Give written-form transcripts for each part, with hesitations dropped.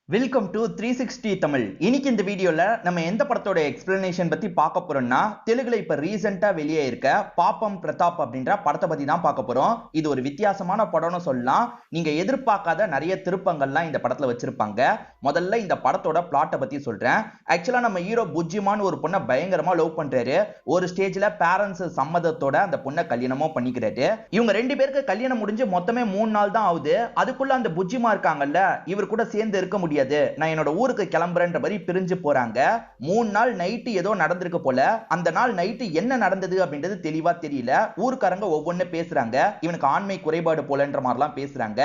Welcome to 360 Tamil. இன்னைக்கு இந்த வீடியோல நம்ம எந்த படத்தோட எக்ஸ்பிளனேஷன் பத்தி பார்க்க போறோம்னா, தெலுங்குல இப்ப ரீசெண்டா வெளியே இருக்க பாப்பம் பிரதாப் அப்படின்ற படத்தை பத்தி தான் பார்க்க போறோம். இது ஒரு வித்தியாசமான படம்னு சொல்லலாம். நீங்க எதிர்பார்க்காத நிறைய திருப்பங்கள்லாம் இந்த படத்துல வச்சிருப்பாங்க. முதல்ல இந்த படத்தோட பிளாட்டை பத்தி சொல்றேன். ஆக்சுவலா நம்ம ஹீரோ புஜ்ஜிமான்னு ஒரு பொண்ணை பயங்கரமா லவ் பண்றாரு. ஒரு ஸ்டேஜ்ல பேரண்ட்ஸ் சம்மதத்தோட அந்த பொண்ணை கல்யாணமும் பண்ணிக்கிறாரு. இவங்க ரெண்டு பேருக்கு கல்யாணம் முடிஞ்சு மொத்தமே 3 நாள் தான் ஆகுது. அதுக்குள்ள அந்த புஜ்ஜிமா இருக்காங்கல்ல, இவர் கூட சேர்ந்து இருக்க முடியாது, நான் என்னோட ஊருக்கு கிளம்புறேன்ற மாதிரி பிரிஞ்சு போறாங்க. 3 நாள் நைட்டு ஏதோ நடந்திருக்கு போல. அந்த நாள் நைட்டு என்ன நடந்தது அப்படின்றது தெளிவா தெரியல. ஊர்க்காரங்க ஒவ்வொன்னு பேசுறாங்க. இவனுக்கு ஆண்மை குறைபாடு போலன்ற மாதிரிலாம் பேசுறாங்க.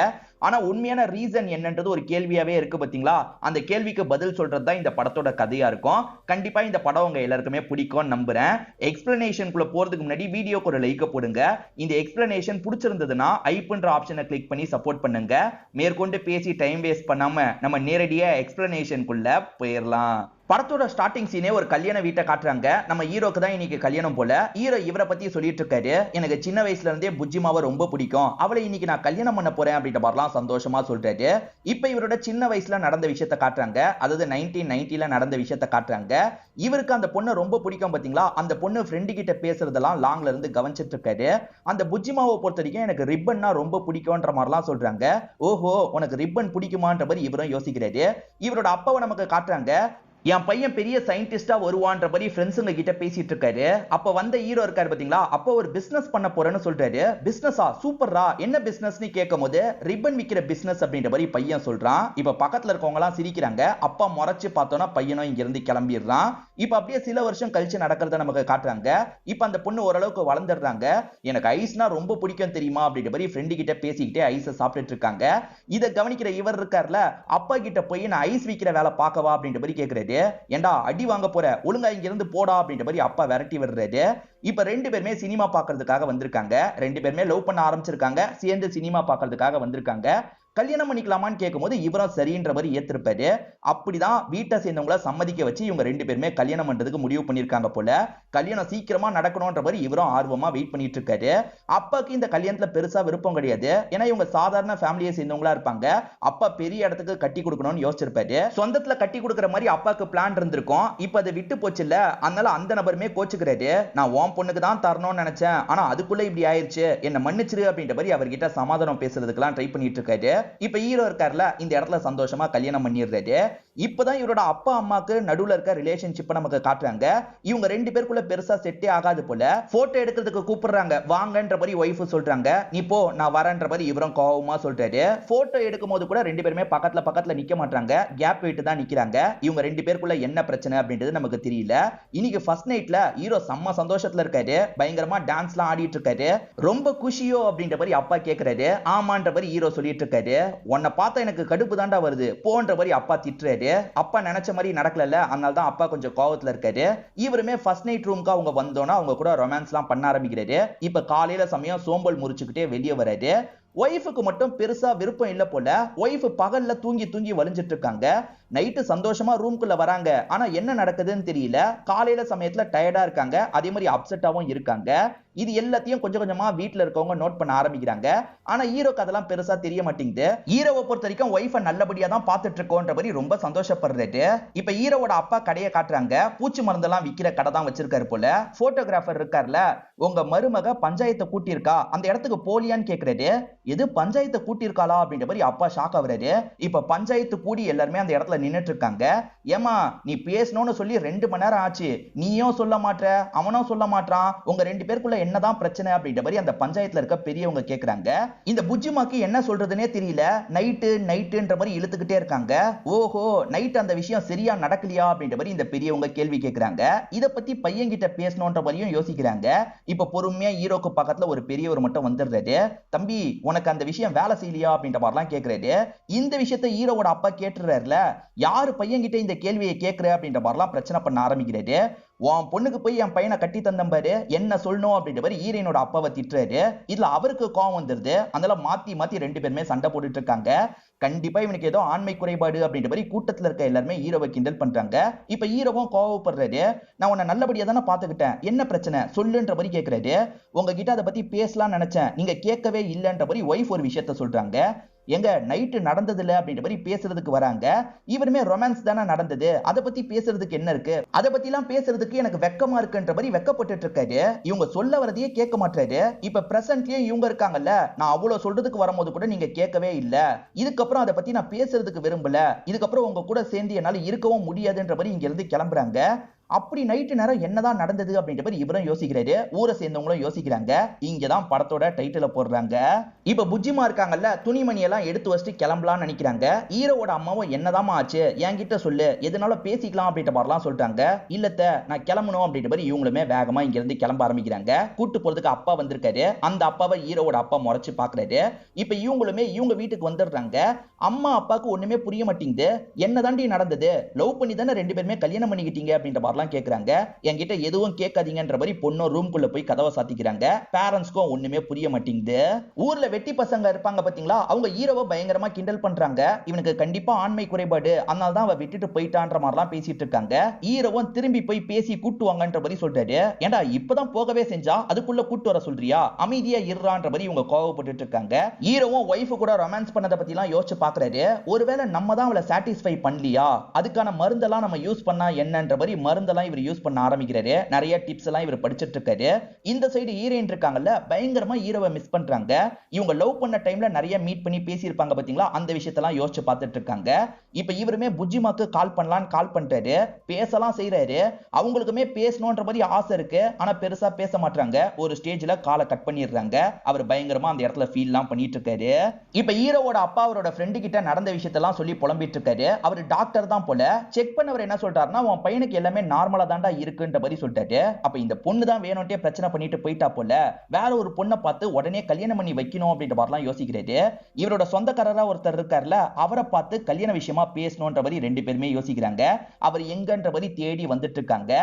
ஆனா உண்மையான ரீசன் என்னன்றது ஒரு கேள்வியாவே இருக்கு பாத்தீங்களா? அந்த கேள்விக்கு பதில் சொல்றது தான் இந்த படத்தோட கதையா இருக்கும். கண்டிப்பா இந்த படம் உங்க எல்லாருக்குமே பிடிக்கும்னு நம்புறேன். எக்ஸ்பிளனேஷனுக்குள்ள போறதுக்கு முன்னாடி வீடியோக்கு ஒரு லைக் போடுங்க. இந்த எக்ஸ்பிளனேஷன் பிடிச்சிருந்ததுன்னா ஐப்ன்ற ஆப்ஷனை கிளிக் பண்ணி சப்போர்ட் பண்ணுங்க. மேற்கொண்டு பேசி டைம் வேஸ்ட் பண்ணாம நம்ம நேரடியா எக்ஸ்பிளனேஷனுக்குள்ள போயிடலாம். படத்தோட ஸ்டார்டிங் சீனே ஒரு கல்யாண வீட்டை காட்டுறாங்க. நம்ம ஹீரோக்கு தான் இன்னைக்கு கல்யாணம் போல. ஹீரோ இவரை பத்தி சொல்லிட்டு இருக்காரு. எனக்கு சின்ன வயசுல இருந்தே புஜ்ஜிமாவை ரொம்ப பிடிக்கும், அவளை இன்னைக்கு நான் கல்யாணம் பண்ண போறேன் அப்படின்ற மாதிரிலாம் சந்தோஷமா சொல்றாரு. இப்ப இவரோட சின்ன வயசுல நடந்த விஷயத்தை காட்டுறாங்க. அதாவது 1990ல நடந்த விஷயத்தை காட்டுறாங்க. இவருக்கு அந்த பொண்ணை ரொம்ப பிடிக்கும் பாத்தீங்களா? அந்த பொண்ணு ஃப்ரெண்டு கிட்ட பேசுறதெல்லாம் லாங்ல இருந்து கவனிச்சிட்டு இருக்காரு. அந்த புஜ்ஜிமாவை பொறுத்த வரைக்கும் எனக்கு ரிப்பன்னா ரொம்ப பிடிக்கும்ன்ற மாதிரிலாம் சொல்றாங்க. ஓஹோ, உனக்கு ரிப்பன் பிடிக்குமான்ற மாதிரி இவரும் யோசிக்கிறாரு. இவரோட அப்பாவை நமக்கு காட்டுறாங்க. என் பையன் பெரிய சயின்டிஸ்டா வருவான்ற மாதிரி ஃப்ரெண்ட்ஸுங்க கிட்ட பேசிட்டு இருக்காரு. அப்ப வந்த ஹீரோ இருக்காரு பாத்தீங்களா, அப்ப ஒரு பிசினஸ் பண்ண போறேன்னு சொல்றாரு. பிசினஸா? சூப்பரா, என்ன பிசினஸ்னு கேட்கும்போது ரிப்பன் விக்கிற பிசினஸ் அப்படின்ற மாதிரி பையன் சொல்றான். இப்ப பக்கத்துல இருக்கவங்க எல்லாம் சிரிக்கிறாங்க. அப்பா முறைச்சு பார்த்தோன்னா பையனும் இங்க இருந்து கிளம்பிடுறான். இப்ப அப்படியே சில வருஷம் கழிச்சு நடக்கிறத நமக்கு காட்டுறாங்க. இப்ப அந்த பொண்ணு ஓரளவுக்கு வளர்ந்துடுறாங்க. எனக்கு ஐஸ்னா ரொம்ப பிடிக்கும் தெரியுமா அப்படின்ற மாதிரி ஃப்ரெண்டு கிட்ட பேசிக்கிட்டே ஐஸை சாப்பிட்டுட்டு இருக்காங்க. இதை கவனிக்கிற இவர் இருக்கார்ல, அப்பா கிட்ட போய் நான் ஐஸ் விக்கிற வேலை பார்க்கவா அப்படின்ற மாதிரி கேட்கிறாரு. ஏண்டா அடி வாங்க போற, ஒழுங்கா இங்க இருந்து போடா அப்படின்ற மாதிரி அப்பா விரட்டி விடுறாரு. இப்ப ரெண்டு பேருமே சினிமா பார்க்கிறதுக்காக வந்திருக்காங்க. ரெண்டு பேருமே லவ் பண்ண ஆரம்பிச்சிருக்காங்க. சேர்ந்து சினிமா பார்க்கிறதுக்காக வந்திருக்காங்க. கல்யாணம் பண்ணிக்கலாமான்னு கேட்கும்போது இவரும் சரின்ற மாதிரி ஏத்திருப்பாரு. அப்படிதான் வீட்டை சேர்ந்தவங்கள சம்மதிக்க வச்சு இவங்க ரெண்டு பேருமே கல்யாணம் பண்றதுக்கு முடிவு பண்ணிருக்காங்க போல. கல்யாணம் சீக்கிரமா நடக்கணும்ன்ற மாதிரி இவரும் ஆர்வமா வெயிட் பண்ணிட்டு இருக்காரு. அப்பாக்கு இந்த கல்யாணத்துல பெருசா விருப்பம் கிடையாது. ஏன்னா இவங்க சாதாரண ஃபேமிலியை சேர்ந்தவங்களா இருப்பாங்க. அப்பா பெரிய இடத்துக்கு கட்டி கொடுக்கணும்னு யோசிச்சிருப்பாரு. சொந்தத்துல கட்டி கொடுக்குற மாதிரி அப்பாக்கு பிளான் இருந்திருக்கும். இப்ப அதை விட்டு போச்சு இல்ல, அதனால அந்த நபருமே கோச்சுக்கிறாரு. நான் உன் பொண்ணுக்கு தான் தரணும்னு நினைச்சேன், ஆனா அதுக்குள்ள இப்படி ஆயிருச்சு, என்ன மன்னிச்சிரு அப்படின்ற மாதிரி அவர்கிட்ட சமாதானம் பேசுறதுக்கெல்லாம் ட்ரை பண்ணிட்டு இருக்காரு. இப்ப ஹீரோ இருக்கார்ல, இந்த இடத்துல சந்தோஷமா கல்யாணம் பண்ணிடுறாரு. இப்பதான் இவரோட அப்பா அம்மாக்கு நடுவுல இருக்க ரிலேஷன்ஷிப்பை நமக்கு காட்டுறாங்க. இவங்க ரெண்டு பேருக்குள்ள பெருசா செட்டே ஆகாது போல. போட்டோ எடுக்கிறதுக்கு கூப்பிடுறாங்க, வாங்கன்ற மாதிரி ஒய்ஃப் சொல்றாங்க. நீ போ, நான் வரேன்ற மாதிரி இவரும் கோவமா சொல்றாரு. போட்டோ எடுக்கும் போது கூட ரெண்டு பேருமே பக்கத்துல நிக்க மாட்டாங்க, கேப் விட்டு தான் நிக்கிறாங்க. இவங்க ரெண்டு பேருக்குள்ள என்ன பிரச்சனை அப்படின்றது நமக்கு தெரியல. இன்னைக்கு ஃபர்ஸ்ட் நைட்ல ஹீரோ செம்ம சந்தோஷத்துல இருக்காரு. பயங்கரமா டான்ஸ்லாம் ஆடிட்டு இருக்காரு. ரொம்ப குஷியோ அப்படின்ற மாதிரி அப்பா கேக்குறாரு. ஆமான்ற மாதிரி ஹீரோ சொல்லிட்டு இருக்காரு. உன்னை பார்த்தா எனக்கு கடுப்பு தாண்டா வருது போன்ற மாதிரி அப்பா திட்டுறாரு. அப்பா நினைச்ச மாதிரி நடக்கல, அதனால தான் அப்பா கொஞ்சம் கோவத்துல இருக்காரு. இவருமே ஃபர்ஸ்ட் நைட் ரூம்க்கு அவங்க வந்தோன்னா அவங்க கூட ரொமான்ஸ்லாம் பண்ண ஆரம்பிக்கிறாரு. இப்ப காலையில சமயம் சோம்பல் முறிச்சுக்கிட்டே வெளியே வராரு. ஒய்ஃபுக்கு மட்டும் பெருசா விருப்பம் இல்ல போல. ஒய்ஃப் பகல்ல தூங்கி தூங்கி வலிஞ்சிட்டு இருக்காங்க. நைட்டு சந்தோஷமா ரூம்குள்ள வராங்க. ஆனா என்ன நடக்குதுன்னு தெரியல. காலையில சமயத்துல டயர்டா இருக்காங்க. அதே மாதிரி அப்செட்டாவும் இருக்காங்க. இது எல்லாத்தையும் கொஞ்சம் கொஞ்சமா வீட்டுல இருக்கவங்க நோட் பண்ண ஆரம்பிக்கிறாங்க. ஆனா ஹீரோக்கு அதெல்லாம் பெருசா தெரிய மாட்டேங்குது. ஹீரோவை பொறுத்த வரைக்கும் ஒய்ஃபை நல்லபடியா தான் பார்த்துட்டு இருக்கோன்ற மாதிரி ரொம்ப சந்தோஷப்படுறாரு. இப்ப ஹீரோவோட அப்பா கடையை காட்டுறாங்க. பூச்சி மருந்தெல்லாம் விக்கிற கடை தான் வச்சிருக்காரு போல. போட்டோகிராஃபர் இருக்கார்ல, உங்க மருமக பஞ்சாயத்தை கூட்டியிருக்கா, அந்த இடத்துக்கு போலியான்னு கேக்குறாரு. எது பஞ்சாயத்தை கூட்டியிருக்காளா அப்படின்ற மாதிரி அப்பா ஷாக் ஆகுறாரு. இப்ப பஞ்சாயத்து கூடி எல்லாருமே அந்த இடத்துல நின்னுட்டு இருக்காங்க. ஏமா நீ பேசணும்னு சொல்லி 2 மணி நேரம் ஆச்சு, நீயும் சொல்ல மாட்ற, அவனும் சொல்ல மாட்டான், உங்க ரெண்டு பேருக்குள்ள என்னதான் பிரச்சனை அப்படின்ற மாதிரி அந்த பஞ்சாயத்துல இருக்க பெரியவங்க கேக்குறாங்க. இந்த புஜ்ஜிமாக்கு என்ன சொல்றதுனே தெரியல. நைட்டுன்ற மாதிரி இழுத்துக்கிட்டே இருக்காங்க. ஓஹோ, நைட் அந்த விஷயம் சரியா நடக்கலையா அப்படின்ற மாதிரி இந்த பெரியவங்க கேள்வி கேக்குறாங்க. இத பத்தி பையன் கிட்ட பேசணும்ன்ற மாதிரியும் யோசிக்கிறாங்க. இப்ப பொறுமையா ஹீரோக்கு பக்கத்துல ஒரு பெரியவர் மட்டும் வந்துடுறாரு. தம்பி, உனக்கு அந்த விஷயம் வேலை செய்யலையா அப்படின்ற மாதிரிலாம் கேக்குறாரு. இந்த விஷயத்தை ஹீரோவோட அப்பா கேட்டுறாருல, யாரு பையன் கிட்ட இந்த கேள்வியை கேட்கிற அப்படின்ற மாதிரிலாம் பிரச்சனை பண்ண ஆரம்பிக்கிறாரு. உன் பொண்ணுக்கு போய் என் பையனை கட்டி தந்தம் பாரு, என்ன சொல்லணும் அப்படின்ற மாதிரி ஹீரோனோட அப்பாவை திட்டுறாரு. இதுல அவருக்கு கோவம் வந்துருது. அதனால மாத்தி மாத்தி ரெண்டு பேருமே சண்டை போட்டுட்டு இருக்காங்க. கண்டிப்பா இவனுக்கு ஏதோ ஆண்மை குறைபாடு அப்படின்ற மாதிரி கூட்டத்துல இருக்க எல்லாருமே ஹீரோவை கிண்டல் பண்றாங்க. இப்ப ஹீரோவும் கோவப்படுறாரு. நான் உன்னை நல்லபடியா தானே பாத்துக்கிட்டேன், என்ன பிரச்சனை சொல்லுன்ற மாதிரி கேட்கிறாரு. உங்ககிட்ட அதை பத்தி பேசலாம் நினைச்சேன், நீங்க கேட்கவே இல்லைன்ற மாதிரி ஒய்ஃப் ஒரு விஷயத்த சொல்றாங்க. எங்க நைட்டு நடந்ததுல அப்படின்ற மாதிரி பேசுறதுக்கு வராங்க. இவருமே ரொமான்ஸ் தானே நடந்தது, அதை பத்தி பேசுறதுக்கு என்ன இருக்கு, அதை பத்தி எல்லாம் பேசுறதுக்கு எனக்கு வெக்கமா இருக்குன்ற மாதிரி வெக்கப்பட்டு இருக்காரு. இவங்க சொல்ல வரதையே கேட்க மாட்டாரு. இப்ப பிரசன்ட்லயே இவங்க இருக்காங்கல்ல, நான் அவ்வளவு சொல்றதுக்கு வரும்போது கூட நீங்க கேட்கவே இல்ல, இதுக்கப்புறம் அதை பத்தி நான் பேசுறதுக்கு விரும்பல, இதுக்கப்புறம் உங்க கூட சேர்ந்து என்னால இருக்கவும் முடியாதுன்ற மாதிரி இங்க இருந்து கிளம்புறாங்க. அப்படி நைட்டு நேரம் என்னதான் நடந்தது அப்படின்ற மாதிரி இவரும் யோசிக்கிறாரு, ஊரை சேர்ந்தவங்களும் யோசிக்கிறாங்க. இங்கதான் படத்தோட டைட்டில போடுறாங்க. இப்ப புஜ்ஜிமா இருக்காங்கல்ல, துணிமணி எல்லாம் எடுத்து வச்சுட்டு கிளம்பலாம்னு நினைக்கிறாங்க. ஹீரோவோட அம்மாவும் என்னதாமா ஆச்சு, என்கிட்ட சொல்லு, எதனால பேசிக்கலாம் அப்படின்ற மாதிரிலாம் சொல்றாங்க. இல்லத்த நான் கிளம்பணும் அப்படின்ற மாதிரி இவங்களுமே வேகமா இங்க இருந்து கிளம்ப ஆரம்பிக்கிறாங்க. கூட்டு போறதுக்கு அப்பா வந்திருக்காரு. அந்த அப்பாவை ஹீரோவோட அப்பா முறைச்சு பாக்குறாரு. இப்ப இவங்களுமே இவங்க வீட்டுக்கு வந்துடுறாங்க. அம்மா அப்பாவுக்கு ஒண்ணுமே புரிய மாட்டேங்குது. என்னதாண்டி நடந்தது, லவ் பண்ணி தானே ரெண்டு பேருமே கல்யாணம் பண்ணிக்கிட்டீங்க அப்படின்ற மாதிரி கேக்குறாங்க. என்கிட்ட எதுவும் கேட்காதீங்கன்ற மாதிரி பொண்ணும் ரூம்குள்ள போய் கதவை சாத்திக்கிறாங்க. பேரண்ட்ஸ்க்கும் ஒண்ணுமே புரிய மாட்டேங்குது. ஊர்ல வெட்டி பசங்க இருப்பாங்க பாத்தீங்களா, அவங்க ஹீரோவை பயங்கரமா கிண்டல் பண்றாங்க. இவனுக்கு கண்டிப்பா ஆண்மை குறைபாடு, அதனால தான் அவ விட்டுட்டு போயிட்டான்ற மாதிரிலாம் பேசிட்டு இருக்காங்க. ஹீரோவும் திரும்பி போய் பேசி கூட்டு வாங்கன்ற மாதிரி சொல்றாரு. ஏண்டா இப்பதான் போகவே செஞ்சா அதுக்குள்ள கூட்டு வர சொல்றியா, அமைதியா இருறான்ற மாதிரி இவங்க கோவப்பட்டு இருக்காங்க. ஹீரோவும் ஒய்ஃப் கூட ரொமான்ஸ் பண்ணத பத்தி எல்லாம் யோசிச்சு பாக்குறாரு. ஒருவேளை நம்ம தான் அவளை சாட்டிஸ்ஃபை பண்ணலையா, அதுக்கான மருந்தெல்லாம் நம்ம யூஸ் பண்ணா என்னன்ற மாதிரி மருந்து இவர் யூஸ் பண்ண ஆரம்பிக்கிறாரு. நிறைய டிப்ஸ் எல்லாம் இவர் படிச்சிட்டு இருக்காரு. இந்த சைடு ஹீரோயின் இருக்காங்கல்ல, பயங்கரமா ஹீரோவை மிஸ் பண்றாங்க. இவங்க லவ் பண்ண டைம்ல நிறைய மீட் பண்ணி பேசி இருப்பாங்க பாத்தீங்களா, அந்த விஷயத்தெல்லாம் யோசிச்சு பார்த்துட்டு இருக்காங்க. இப்ப இவருமே புஜ்ஜிமாக்கு கால் பண்ணலாம்னு கால் பண்றாரு. பேசலாம் செய்யறாரு. அவங்களுக்குமே பேசணும்ன்ற மாதிரி ஆசை இருக்கு, ஆனா பெருசா பேச மாட்டாங்க. ஒரு ஸ்டேஜ்ல காலை கட் பண்ணிடுறாங்க. அவர் பயங்கரமா அந்த இடத்துல ஃபீல் எல்லாம் பண்ணிட்டு இருக்காரு. இப்ப ஹீரோவோட அப்பா அவரோட ஃப்ரெண்டு கிட்ட நடந்த விஷயத்தெல்லாம் சொல்லி புலம்பிட்டு இருக்காரு. அவர் டாக்டர் தான் போல. செக் பண்ணவர் என்ன சொல்றாருன்னா, உன் பையனுக்கு எல்லாமே நார்மலா தாண்டா இருக்குன்ற மாதிரி சொல்லிட்டாரு. அப்ப இந்த பொண்ணு தான் வேணும்ட்டே பிரச்சனை பண்ணிட்டு போயிட்டா போல, வேற ஒரு பொண்ணை பார்த்து உடனே கல்யாணம் பண்ணி வைக்கணும் அப்படின்ற மாதிரிலாம் யோசிக்கிறாரு. இவரோட சொந்தக்காரரா ஒருத்தர் இருக்கார்ல, அவரை பார்த்து கல்யாண விஷயமா பேசணும்ன்ற மாதிரி ரெண்டு பேருமே யோசிக்கிறாங்க. அவர் எங்கன்ற மாதிரி தேடி வந்துட்டு இருக்காங்க.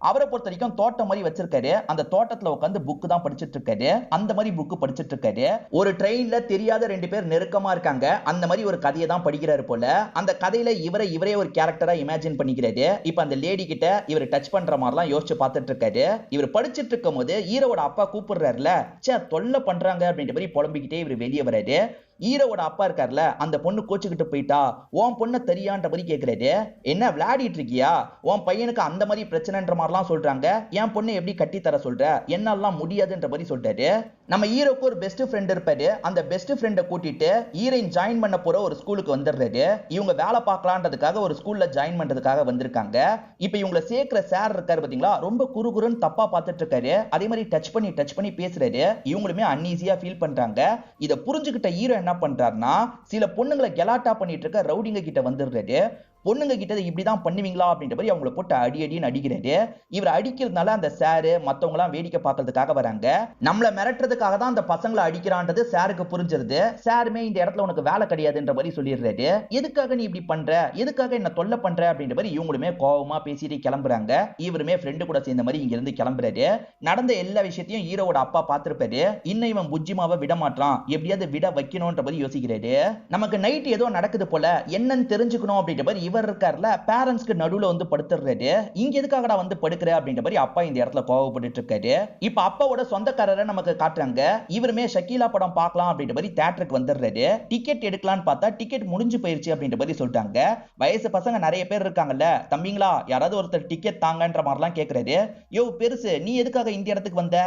அவரை பொறுத்த வரைக்கும் தோட்டம் மாதிரி வச்சிருக்காரு. அந்த தோட்டத்துல உட்காந்து புக் தான் படிச்சிட்டு இருக்காரு. அந்த மாதிரி புக் படிச்சிட்டு இருக்காரு. ஒரு ட்ரெயின்ல தெரியாத ரெண்டு பேர் நெருக்கமா இருக்காங்க. அந்த மாதிரி ஒரு கதையை தான் படிக்கிறாரு போல. அந்த கதையில இவரே ஒரு கேரக்டரா இமேஜின் பண்ணிக்கிறாரு. இப்ப அந்த லேடி கிட்ட இவர் டச் பண்ற மாதிரிலாம் யோசிச்சு பார்த்துட்டு இருக்காரு. இவர் படிச்சிட்டு இருக்கும் போது ஹீரோவோட அப்பா கூப்பிடுறாருல, சே தொல்லை பண்றாங்க அப்படின்ற மாதிரி புலம்பிக்கிட்டே இவர் வெளியே வராரு. ஹீரோவோட அப்பா இருக்கார்ல, அந்த பொண்ணு கோச்சுக்கிட்டு போயிட்டா, உன் பொண்ணை தெரியான்ற மாதிரி கேட்கிறாரு. என்ன விளையாடிட்டு இருக்கியா, உன் பையனுக்கு அந்த மாதிரி பிரச்சனைன்ற மாதிரிலாம் சொல்றாங்க, என் பொண்ணை எப்படி கட்டி தர சொல்ற, என்னாலாம் முடியாதுன்ற மாதிரி சொல்றாரு. நம்ம ஹீரோக்கு ஒரு பெஸ்ட் ஃப்ரெண்ட் இருப்பாரு. அந்த பெஸ்ட் ஃப்ரெண்டை கூட்டிட்டு ஹீரோயின் ஜாயின் பண்ண போற ஒரு ஸ்கூலுக்கு வந்துடுறாரு. இவங்க வேலை பார்க்கலான்றதுக்காக ஒரு ஸ்கூல்ல ஜாயின் பண்றதுக்காக வந்திருக்காங்க. இப்ப இவங்களை சேர்க்கிற சார் இருக்காரு பாத்தீங்களா, ரொம்ப குறுகுறுன்னு தப்பா பார்த்துட்டு இருக்காரு. அதே மாதிரி டச் பண்ணி பேசுறாரு. இவங்களுமே அன்ஈசியா ஃபீல் பண்றாங்க. இதை புரிஞ்சுக்கிட்ட ஹீரோ என்ன பண்றாருன்னா, சில பொண்ணுங்களை கெலாட்டா பண்ணிட்டு இருக்க ரவுடிங்க கிட்ட வந்துடுறாரு. பொண்ணுங்க கிட்ட இப்படிதான் பண்ணுவீங்களா அப்படின்ற மாதிரி அவங்கள போட்டு அடின்னு அடிக்கிறாரு. இவர் அடிக்கிறதுனால அந்த சாரு மத்தவங்க எல்லாம் வேடிக்கை பார்க்கறதுக்காக வராங்க. நம்மள மிரட்டுறதுக்காக தான் அந்த பசங்களை அடிக்கிறான்றது சாருக்கு புரிஞ்சிருது. சாருமே இந்த இடத்துல உனக்கு வேலை கிடையாதுன்ற மாதிரி சொல்லிடுறாரு. எதுக்காக நீ இப்படி பண்ற, எதுக்காக என்ன தொல்லை பண்ற அப்படின்ற மாதிரி இவங்களுமே கோவமா பேசிட்டு கிளம்புறாங்க. இவருமே ஃப்ரெண்டு கூட சேர்ந்த மாதிரி இங்க இருந்து கிளம்புறாரு. நடந்த எல்லா விஷயத்தையும் ஹீரோவோட அப்பா பார்த்திருப்பாரு. இன்னும் இவன் புஜ்ஜிமாவை விட மாட்டான், எப்படியாவது விட வைக்கணும்ன்ற மாதிரி யோசிக்கிறாரு. நமக்கு நைட் ஏதோ நடக்குது போல, என்னன்னு தெரிஞ்சுக்கணும் அப்படின்ற மாதிரி இவர் இருக்கார்ல, பேரண்ட்ஸ்க்கு நடுவுல வந்து படுத்துறாரு. இங்க எதுக்காகடா வந்து படுக்கிற அப்படின்ற மாதிரி அப்பா இந்த இடத்துல கோவப்பட்டு இருக்காரு. இப்ப அப்பாவோட சொந்தக்காரரை நமக்கு காட்டுறாங்க. இவருமே ஷக்கீலா படம் பார்க்கலாம் அப்படின்ற மாதிரி தியேட்டருக்கு வந்துடுறாரு. டிக்கெட் எடுக்கலாம்னு பார்த்தா டிக்கெட் முடிஞ்சு போயிருச்சு அப்படின்ற மாதிரி சொல்லிட்டாங்க. வயசு பசங்க நிறைய பேர் இருக்காங்கல்ல, தம்பிங்களா யாராவது ஒருத்தர் டிக்கெட் தாங்கன்ற மாதிரிலாம் கேட்கறாரு. யோ பெருசு, நீ எதுக்காக இந்த இடத்துக்கு வந்த,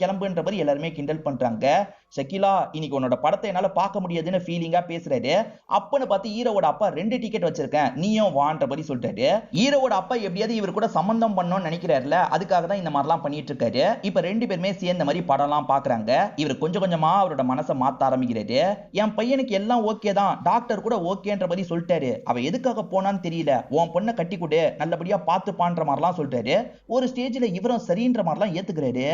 கிளம்புன்ற மாதிரி எல்லாருமே கிண்டல் பண்றாங்க. ஷக்கீலா, இன்னைக்கு உன்னோட படத்தை என்னால பார்க்க முடியாதுன்னு ஃபீலிங்கா பேசுறாரு. அப்பன்னு பார்த்து ஹீரோவோட அப்பா 2 டிக்கெட் வச்சிருக்கேன், நீயும் வான்ற மாதிரி சொல்லிட்டாரு. ஹீரோவோட அப்பா எப்படியாவது இவர் கூட சம்பந்தம் பண்ணணும்னு நினைக்கிறாருல, அதுக்காக தான் இந்த மாதிரிலாம் பண்ணிட்டு இருக்காரு. இப்ப ரெண்டு பேருமே சேர்ந்த மாதிரி படம்லாம் பாக்குறாங்க. இவர் கொஞ்சம் கொஞ்சமா அவரோட மனசை மாத்த ஆரம்பிக்கிறாரு. என் பையனுக்கு எல்லாம் ஓகே தான், டாக்டர் கூட ஓகேன்ற மாதிரி சொல்லிட்டாரு, அவ எதுக்காக போனான்னு தெரியல, உன் பொண்ணை கட்டி கொடு, நல்லபடியா பார்த்துப்பான்ற மாதிரிலாம் சொல்லிட்டாரு. ஒரு ஸ்டேஜ்ல இவரும் சரின்ற மாதிரிலாம் ஏத்துக்கிறாரு.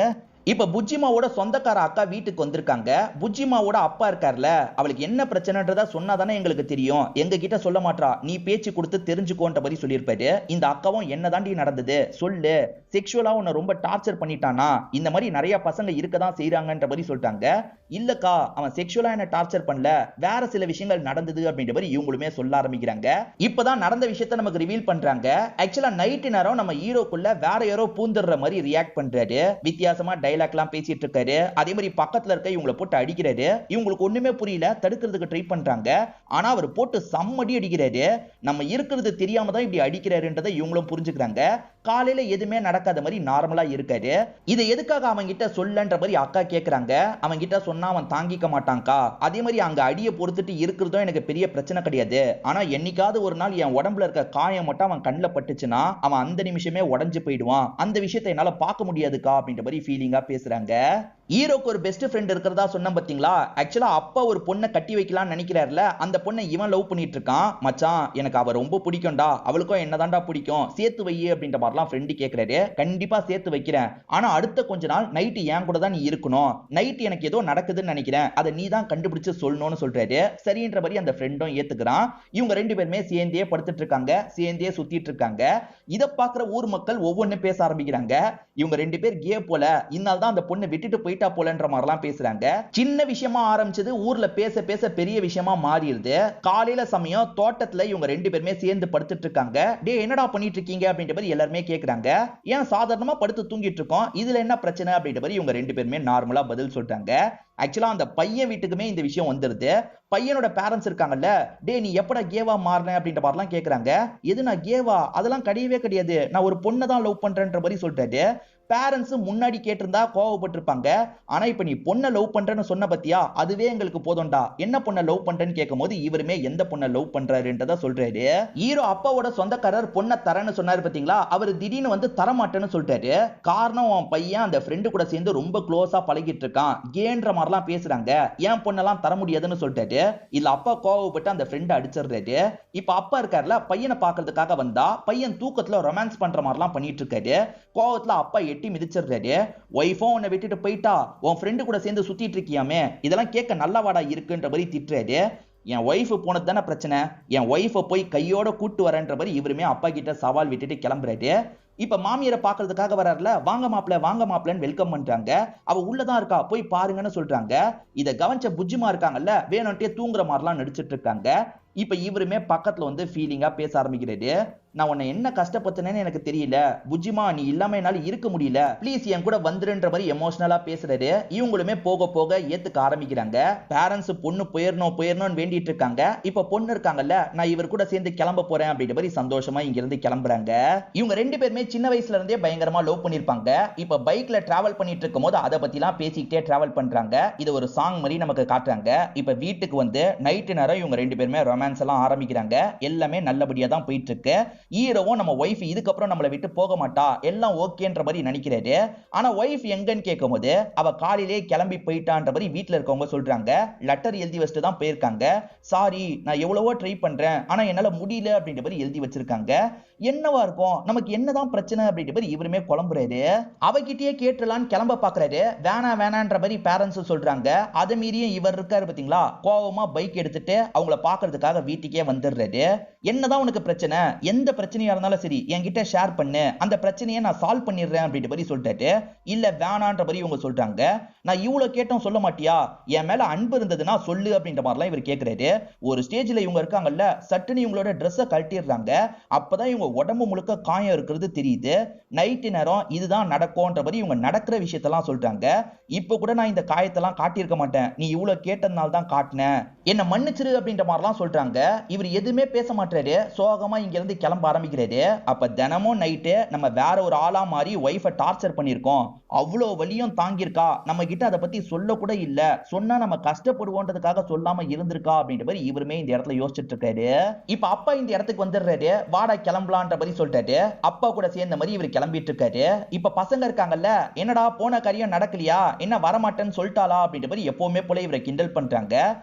இப்ப புஜ்ஜிமாவோட சொந்தக்கார அக்கா வீட்டுக்கு வந்திருக்காங்க. புஜ்ஜிமாவோட அப்பா இருக்கார்ல, அவளுக்கு என்ன பிரச்சனைன்றதா சொன்னாதானே எங்களுக்கு தெரியும், எங்க கிட்ட சொல்ல மாட்டா, நீ பேச்சு கொடுத்து தெரிஞ்சுக்கோன்ற மாதிரி சொல்லியிருப்பாரு. இந்த அக்காவும் என்ன தாண்டி நடந்தது சொல்லு, செக்ஷுவலா உன்னை ரொம்ப டார்ச்சர் பண்ணிட்டானா, இந்த மாதிரி நிறைய பசங்க இருக்கதான் செய்யறாங்கன்ற மாதிரி சொல்லிட்டாங்க. இல்லக்கா, அவன் செக்ஷுவலா என்ன டார்ச்சர் பண்ணல, வேற சில விஷயங்கள் நடந்தது அப்படின்ற மாதிரி இவங்களுமே சொல்ல ஆரம்பிக்கிறாங்க. இப்பதான் நடந்த விஷயத்தை நமக்கு ரிவீல் பண்றாங்க. ஆக்சுவலா நைட் நேரம் நம்ம ஹீரோக்குள்ள வேற யாரோ பூந்துடுற மாதிரி ரியாக்ட் பண்றாரு. வித்தியாசமா டயலாக்லாம் பேசிட்டு இருக்காரு. அதே மாதிரி பக்கத்துல இருக்க இவங்களை போட்டு அடிக்கிறாரு. இவங்களுக்கு ஒண்ணுமே புரியல, தடுக்கிறதுக்கு ட்ரை பண்றாங்க. ஆனா அவர் போட்டு சம்மடி அடிக்கிறாரு. நம்ம இருக்கிறது தெரியாம தான் இப்படி அடிக்கிறாருன்றதை இவங்களும் புரிஞ்சுக்கிறாங்க. காலையில எதுவுமே நடக்காத மாதிரி நார்மலா இருக்காரு. இதை எதுக்காக அவங்க கிட்ட சொல்லன்ற மாதிரி அக்கா கேக்குறாங்க. அவங்க கிட்ட சொன்னா அவன் தாங்கிக்க மாட்டான்க்கா. அதே மாதிரி அங்க அடியை பொறுத்துட்டு இருக்கிறதும் எனக்கு பெரிய பிரச்சனை கிடையாது. ஆனா என்னைக்காவது ஒரு நாள் என் உடம்புல இருக்க காயம் மட்டும் அவன் கண்ணில் பட்டுச்சுன்னா அவன் அந்த நிமிஷமே உடஞ்சு போயிடுவான். அந்த விஷயத்தை என்னால பார்க்க முடியாதுக்கா அப்படின்ற மாதிரி ஃபீலிங்கா பேசுறாங்க. ஹீரோக்கு ஒரு பெஸ்ட் ஃப்ரெண்ட் இருக்கிறதா சொன்ன பாத்தீங்களா? ஆக்சுவலா அப்பா ஒரு பொண்ணை கட்டி வைக்கலாம்னு நினைக்கிறாருல, அந்த பொண்ணை இவன் லவ் பண்ணிட்டு இருக்கான். மச்சான் எனக்கு அவ ரொம்ப பிடிக்கும்டா, அவளுக்கும் என்னதான்டா பிடிக்கும், சேர்த்து வை அப்படின்ற மாதிரிலாம் ஃப்ரெண்டு கேட்கிறாரு. கண்டிப்பா சேர்த்து வைக்கிறேன், ஆனா அடுத்த கொஞ்ச நாள் நைட்டு என் கூட தான் நீ இருக்கணும். நைட் எனக்கு ஏதோ நடக்குதுன்னு நினைக்கிறேன், அதை நீ தான் கண்டுபிடிச்சு சொல்லணும்னு சொல்றாரு. சரின்ற மாதிரி அந்த ஃப்ரெண்டும் ஏத்துக்கிறான். இவங்க ரெண்டு பேருமே சேர்ந்தே படுத்துட்டு இருக்காங்க, சேர்ந்தே சுத்திட்டு இருக்காங்க. இதை பாக்குற ஊர் மக்கள் ஒவ்வொன்னு பேச ஆரம்பிக்கிறாங்க. இவங்க ரெண்டு பேர் கே போல, இதனால தான் அந்த பொண்ணை விட்டுட்டு போயிட்டா போலன்ற மாதிரிலாம் பேசுறாங்க. சின்ன விஷயமா ஆரம்பிச்சது ஊர்ல பேச பேச பெரிய விஷயமா மாறிடுது. காலையில சமயம் தோட்டத்துல இவங்க ரெண்டு பேருமே சேர்ந்து படுத்துட்டு இருக்காங்க. டே என்னடா பண்ணிட்டு இருக்கீங்க அப்படின்ற மாதிரி எல்லாருமே கேக்குறாங்க. ஏன் சாதாரணமா படுத்து தூங்கிட்டு இருக்கோம், இதுல என்ன பிரச்சனை அப்படின்ற மாதிரி இவங்க ரெண்டு பேருமே நார்மலா பதில் சொல்றாங்க. ஆக்சுவலா அந்த பையன் வீட்டுக்குமே இந்த விஷயம் வந்துருது. பையனோட பேரண்ட்ஸ் இருக்காங்கல்ல, டே நீ எப்படா கேவா மாறின அப்படின்ற மாதிரிலாம் கேக்குறாங்க. எது நான் கேவா? அதெல்லாம் கிடையவே கிடையாது, நான் ஒரு பொண்ணை தான் லவ் பண்றேன்ற மாதிரி சொல்றாரு. பேரண்ட்ஸ் முன்னாடி கேட்டிருந்தா கோவப்பட்டிருப்பாங்க. ஆனா இப்ப நீ பொண்ணை லவ் பண்றேன்னு சொன்ன பத்தியா, அதுவே எங்களுக்கு போதும்டா, என்ன பொண்ணை லவ் பண்றேன்னு கேட்கும் போது இவருமே எந்த பொண்ணை லவ் பண்றாருன்றத சொல்றாரு. ஹீரோ அப்பாவோட சொந்தக்காரர் பொண்ணை தரேன்னு சொன்னாரு பாத்தீங்களா, அவர் திடீர்னு வந்து தரமாட்டேன்னு சொல்றாரு. காரணம் அவன் பையன் அந்த ஃப்ரெண்டு கூட சேர்ந்து ரொம்ப க்ளோஸா பழகிட்டு இருக்கான், கேன்ற மாதிரிலாம் பேசுறாங்க. ஏன் பொண்ணெல்லாம் தர முடியாதுன்னு சொல்றாரு. இல்ல அப்பா கோவப்பட்டு அந்த ஃப்ரெண்டை அடிச்சிடுறாரு. இப்ப அப்பா இருக்காருல, பையனை பாக்குறதுக்காக வந்தா பையன் தூக்கத்துல ரொமான்ஸ் பண்ற மாதிரிலாம் பண்ணிட்டு இருக்காரு. கோவத்துல அப்பா எட்டி மிதிச்சிடுறாரு. ஒய்ஃபும் உன்னை விட்டுட்டு போயிட்டா, உன் ஃப்ரெண்டு கூட சேர்ந்து சுத்திட்டு இருக்கியாமே, இதெல்லாம் கேட்க நல்லவாடா இருக்குன்ற மாதிரி திட்டுறாரு. என் ஒய்ஃப் போனது தானே பிரச்சனை, என் ஒய்ஃபை போய் கையோட கூட்டு வரேன்ற மாதிரி இவருமே அப்பா கிட்ட சவால் விட்டுட்டு கிளம்புறாரு. இப்ப மாமியாரை பாக்குறதுக்காக வர்றாருல, வாங்க மாப்பிள்ளன்னு வெல்கம் பண்றாங்க. அவ உள்ளதான் இருக்கா, போய் பாருங்கன்னு சொல்றாங்க. இத கவனிச்ச புஜ்ஜிமா இருக்காங்கல்ல, வேணும்ட்டே தூங்குற மாதிரிலாம் நடிச்சிட்டு இருக்காங்க. இப்ப இவருமே பக்கத்துல வந்து ஃபீலிங்கா பேச ஆரம்பிக்கிறாரு. நான் உன்னை என்ன கஷ்டப்பத்தனேன்னு எனக்கு தெரியல புஜ்ஜிமா, நீ இல்லாம என்னால இருக்க முடியல, ப்ளீஸ் என் கூட வந்துருன்ற மாதிரி எமோஷனலா பேசுறாரு. இவங்களுமே போக போக ஏத்துக்க ஆரம்பிக்கிறாங்க. பேரண்ட்ஸ் பொண்ணு போயிடணும்னு வேண்டிட்டு இருக்காங்க. இப்ப பொண்ணு இருக்காங்கல்ல, நான் இவர் கூட சேர்ந்து கிளம்ப போறேன் அப்படின்ற மாதிரி சந்தோஷமா இங்க இருந்து கிளம்புறாங்க. இவங்க ரெண்டு பேருமே சின்ன வயசுல இருந்தே பயங்கரமா லவ் பண்ணிருப்பாங்க. இப்ப பைக்ல டிராவல் பண்ணிட்டு இருக்கும் போது அதை பத்தி எல்லாம் பேசிக்கிட்டே டிராவல் பண்றாங்க. இது ஒரு சாங் மாதிரி நமக்கு காட்டுறாங்க. இப்ப வீட்டுக்கு வந்து நைட்டு நேரம் இவங்க ரெண்டு பேருமே ரொமான்ஸ் எல்லாம் ஆரம்பிக்கிறாங்க. எல்லாமே நல்லபடியா தான் போயிட்டு இருக்கு. ஹீரோவும் நம்ம ஒய்ஃப் இதுக்கப்புறம் நம்மளை விட்டு போக மாட்டா, எல்லாம் ஓகேன்ற மாதிரி நினைக்கிறாரு. ஆனா ஒய்ஃப் எங்கன்னு கேட்கும் போது அவ காலையிலே கிளம்பி போயிட்டான்ற மாதிரி வீட்டுல இருக்கவங்க சொல்றாங்க. லெட்டர் எழுதி வச்சுட்டு தான் போயிருக்காங்க. சாரி, நான் எவ்வளவோ ட்ரை பண்றேன், ஆனா என்னால முடியல அப்படின்ற மாதிரி எழுதி வச்சிருக்காங்க. என்னவா இருக்கும், நமக்கு என்னதான் பிரச்சனை அப்படின்ற மாதிரி இவருமே குழம்புறாரு. அவகிட்டயே கேட்டலான்னு கிளம்ப பாக்குறாரு. வேணான்ற மாதிரி பேரண்ட்ஸ் சொல்றாங்க. அதை மீறியும் இவர் இருக்காரு பாத்தீங்களா, கோவமா பைக் எடுத்துட்டு அவங்கள பாக்குறதுக்காக வீட்டுக்கே வந்துடுறாரு. என்னதான் உனக்கு பிரச்சனை, எந்த பிரச்சனையா இருந்தாலும் சரி என்கிட்ட ஷேர் பண்ணு, அந்த பிரச்சனையை நான் சால்வ் பண்ணிடுறேன் அப்படின்ற மாதிரி சொல்லிட்டாரு. இல்ல வேணான்ற மாதிரி இவங்க சொல்றாங்க. நான் இவ்வளவு கேட்டோம் சொல்ல மாட்டியா, என் மேல அன்பு இருந்ததுன்னா சொல்லு அப்படின்ற மாதிரிலாம் இவர் கேட்கிறாரு. ஒரு ஸ்டேஜ்ல இவங்க இருக்காங்கல்ல, சட்டுன்னு இவங்களோட ட்ரெஸ்ஸை கழட்டிடுறாங்க. அப்பதான் இவங்க உடம்பு முழுக்க காயம் இருக்கிறது தெரியுது. நைட்டு நேரம் இதுதான் நடக்கும்ன்ற மாதிரி இவங்க நடக்கிற விஷயத்தெல்லாம் சொல்றாங்க. இப்ப கூட நான் இந்த காயத்தெல்லாம் காட்டியிருக்க மாட்டேன், நீ இவ்வளவு கேட்டதுனால தான் காட்டினேன், என்ன மன்னிச்சிரு அப்படின்ற மாதிரிலாம் சொல்றாங்க. இவர் எதுவுமே பேச மாட்டாரு, சோகமா இங்க இருந்து கிளம்ப ஆரம்பிக்கிறாரு. அப்ப தினமும் நைட்டு நம்ம வேற ஒரு ஆளா மாறி ஒய்ஃபை டார்ச்சர் பண்ணிருக்கோம், அவ்வளோ வலியும் தாங்கியிருக்கா, நம்ம கிட்ட அதை பத்தி சொல்ல கூட இல்ல, சொன்னா நம்ம கஷ்டப்படுவோன்றதுக்காக சொல்லாம இருந்திருக்கா அப்படின்ற மாதிரி இவருமே இந்த இடத்துல யோசிச்சுட்டு இருக்காரு. இப்ப அப்பா இந்த இடத்துக்கு வந்துடுறாரு. வாடா கிளம்பலான்ற மாதிரி சொல்லிட்டாரு. அப்பா கூட சேர்ந்த மாதிரி இவர் கிளம்பிட்டு இருக்காரு. இப்ப பசங்க இருக்காங்கல்ல, என்னடா போன காரியம் நடக்கலையா, என்ன வரமாட்டேன்னு சொல்லிட்டாளா அப்படின்ற மாதிரி எப்பவுமே போல இவரை கிண்டல் பண்றாங்க.